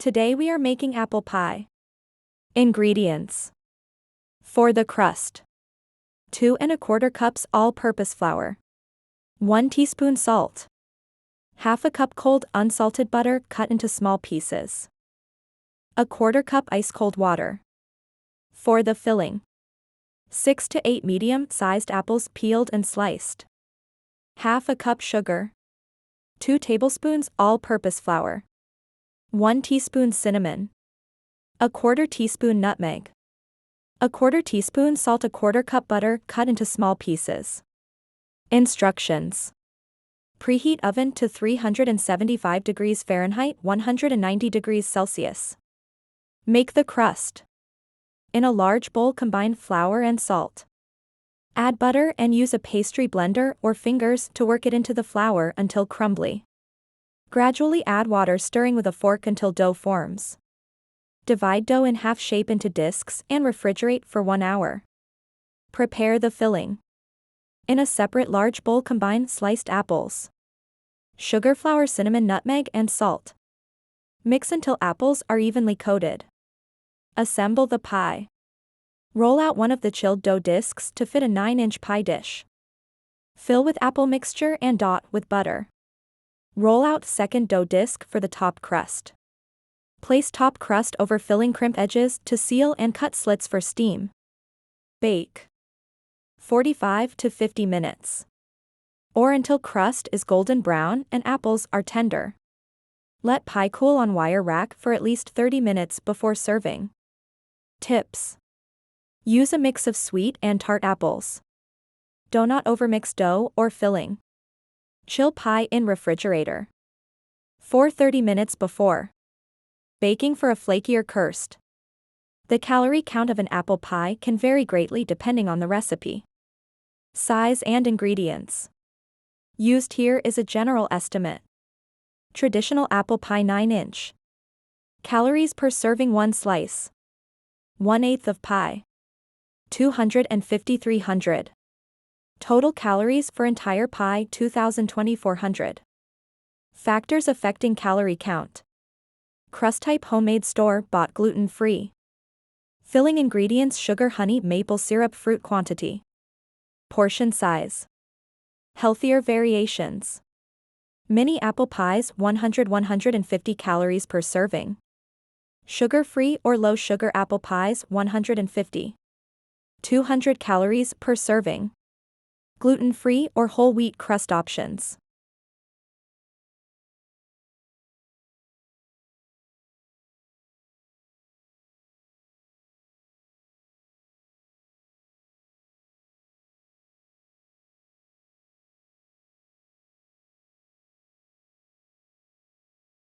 Today we are making apple pie. Ingredients. For the crust: 2 1/4 cups all-purpose flour, 1 teaspoon salt, half a cup cold unsalted butter cut into small pieces, 1/4 cup ice-cold water. For the filling: 6 to 8 medium-sized apples peeled and sliced, half a cup sugar, 2 tablespoons all-purpose flour, 1 teaspoon cinnamon, 1/4 teaspoon nutmeg, 1/4 teaspoon salt, 1/4 cup butter cut into small pieces. Instructions. Preheat oven to 375 degrees Fahrenheit 190 degrees Celsius. Make the crust. In a large bowl combine flour and salt. Add butter and use a pastry blender or fingers to work it into the flour until crumbly. Gradually add water, stirring with a fork until dough forms. Divide dough in half shape into discs and refrigerate for 1 hour. Prepare the filling. In a separate large bowl combine sliced apples, sugar, flour, cinnamon, nutmeg, and salt. Mix until apples are evenly coated. Assemble the pie. Roll out one of the chilled dough discs to fit a 9-inch pie dish. Fill with apple mixture and dot with butter. Roll out second dough disc for the top crust. Place top crust over filling, crimp edges to seal and cut slits for steam. Bake 45 to 50 minutes. Or until crust is golden brown and apples are tender. Let pie cool on wire rack for at least 30 minutes before serving. Tips. Use a mix of sweet and tart apples. Do not overmix dough or filling. Chill pie in refrigerator for 30 minutes before baking for a flakier crust. The calorie count of an apple pie can vary greatly depending on the recipe. Size and ingredients used here is a general estimate. Traditional apple pie 9-inch. Calories per serving: 1 slice, 1/8 of pie, 250-300. Total calories for entire pie: 2,000-2,400. Factors affecting calorie count: crust type, homemade, store-bought, gluten-free. Filling ingredients: sugar, honey, maple syrup, fruit quantity. Portion size. Healthier variations: mini apple pies 100-150 calories per serving. Sugar-free or low-sugar apple pies 150-200 calories per serving. Gluten-free or whole wheat crust options: